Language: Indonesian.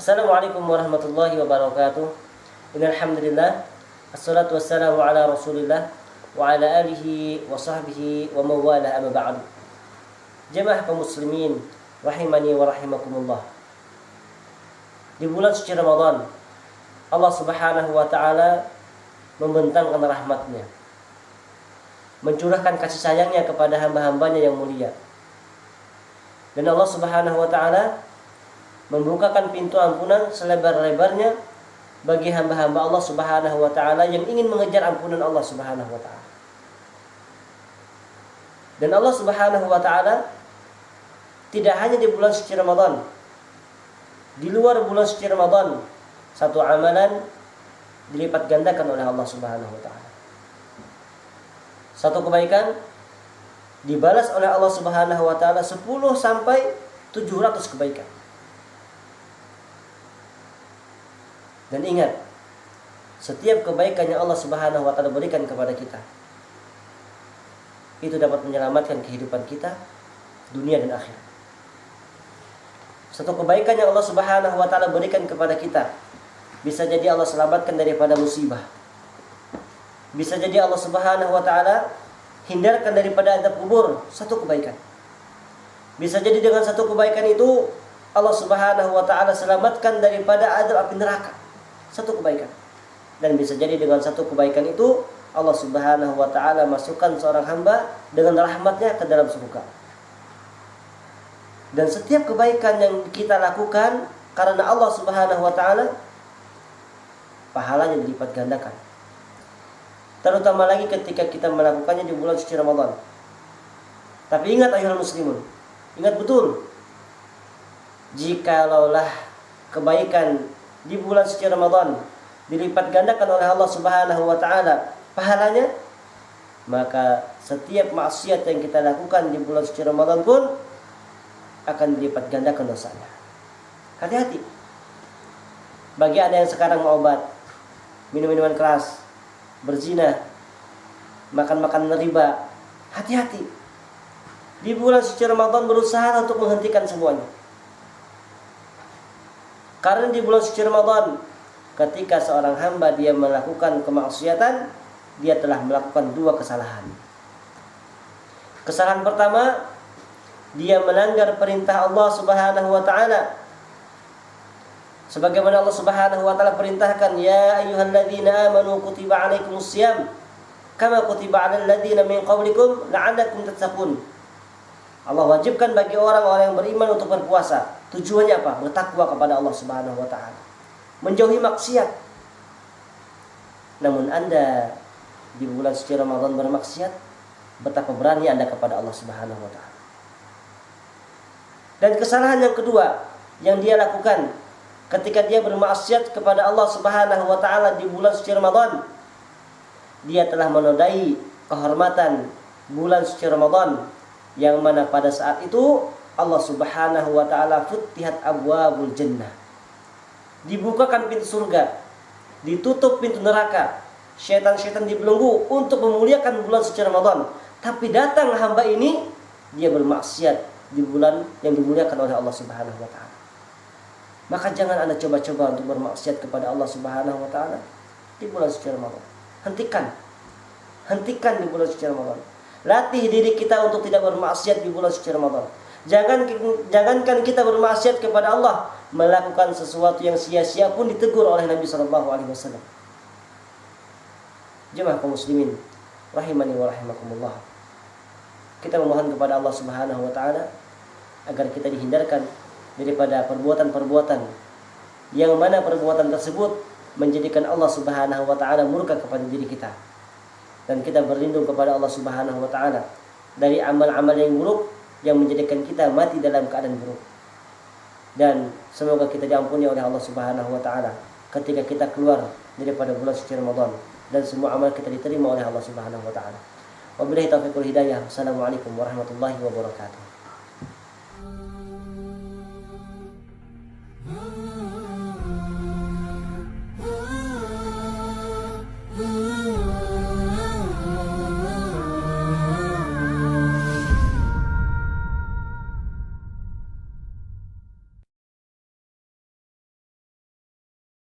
Assalamualaikum warahmatullahi wabarakatuh. Innal hamdalillah assalatu wassalamu ala Rasulillah wa ala alihi wa sahbihi wa mawala amma ba'du. Jemaah kaum muslimin rahimani wa rahimakumullah. Di bulan suci Ramadan, Allah Subhanahu wa taala membentangkan rahmatnya, mencurahkan kasih sayangnya kepada hamba-hambanya yang mulia. Dan Allah Subhanahu wa taala membukakan pintu ampunan selebar-lebarnya bagi hamba-hamba Allah Subhanahu wa taala yang ingin mengejar ampunan Allah Subhanahu wa taala. Dan Allah Subhanahu wa taala tidak hanya di bulan suci Ramadan. Di luar bulan suci Ramadan, satu amalan dilipat gandakan oleh Allah Subhanahu wa taala. Satu kebaikan dibalas oleh Allah Subhanahu wa taala 10 sampai 700 kebaikan. Dan ingat, setiap kebaikan yang Allah Subhanahu wa taala berikan kepada kita itu dapat menyelamatkan kehidupan kita dunia dan akhirat. Satu kebaikan yang Allah Subhanahu wa taala berikan kepada kita bisa jadi Allah selamatkan daripada musibah. Bisa jadi Allah Subhanahu wa taala hindarkan daripada azab kubur, satu kebaikan. Bisa jadi dengan satu kebaikan itu Allah Subhanahu wa taala selamatkan daripada azab api neraka. Satu kebaikan. Dan bisa jadi dengan satu kebaikan itu Allah Subhanahu wa taala masukkan seorang hamba dengan rahmatnya ke dalam surga. Dan setiap kebaikan yang kita lakukan karena Allah Subhanahu wa taala, pahalanya dilipat gandakan. Terutama lagi ketika kita melakukannya di bulan suci Ramadan. Tapi ingat ayuhal muslimun, ingat betul, jikalaulah kebaikan di bulan suci Ramadan dilipat gandakan oleh Allah Subhanahu wa taala pahalanya, maka setiap maksiat yang kita lakukan di bulan suci Ramadan pun akan dilipat gandakan dosanya. Hati-hati. Bagi Anda yang sekarang mau obat, minum-minuman keras, berzina, makan-makan riba, hati-hati. Di bulan suci Ramadan berusaha untuk menghentikan semuanya. Karena di bulan suci Ramadan, ketika seorang hamba dia melakukan kemaksiatan, dia telah melakukan 2 kesalahan. Kesalahan pertama, dia melanggar perintah Allah Subhanahu wa taala. Sebagaimana Allah Subhanahu wa taala perintahkan, ya ayyuhalladzina amanu kutiba alaikumusiyam kama kutiba alal ladzina min qablikum la'allakum tattaqun. Allah wajibkan bagi orang-orang yang beriman untuk berpuasa. Tujuannya apa? Bertakwa kepada Allah Subhanahu wa taala, menjauhi maksiat. Namun Anda di bulan suci Ramadan bermaksiat, betapa berani Anda kepada Allah Subhanahu wa taala. Dan kesalahan yang kedua yang dia lakukan ketika dia bermaksiat kepada Allah Subhanahu wa taala di bulan suci Ramadan, dia telah menodai kehormatan bulan suci Ramadan, yang mana pada saat itu Allah Subhanahu wa taala futtihat abwabul jannah, dibukakan pintu surga, ditutup pintu neraka, syaitan-syaitan dibelenggu untuk memuliakan bulan suci Ramadan. Tapi datang hamba ini, dia bermaksiat di bulan yang dimuliakan oleh Allah Subhanahu wa taala. Maka jangan Anda coba-coba untuk bermaksiat kepada Allah Subhanahu wa taala di bulan suci Ramadan. Hentikan di bulan suci Ramadan. Latih diri kita untuk tidak bermaksiat di bulan suci Ramadan. Jangankan kita bermaksiat kepada Allah, melakukan sesuatu yang sia-sia pun ditegur oleh Nabi sallallahu alaihi wasallam. Jemaah kaum muslimin rahimani wa rahimakumullah. Kita memohon kepada Allah Subhanahu wa taala agar kita dihindarkan daripada perbuatan-perbuatan yang mana perbuatan tersebut menjadikan Allah Subhanahu wa taala murka kepada diri kita. Dan kita berlindung kepada Allah Subhanahu wa taala dari amal-amal yang buruk yang menjadikan kita mati dalam keadaan buruk. dan semoga kita diampuni oleh Allah Subhanahu wa taala ketika kita keluar daripada bulan suci Ramadan, dan semua amal kita diterima oleh Allah Subhanahu wa taala. Wabillahi taufiq wal hidayah. Assalamualaikum warahmatullahi wabarakatuh.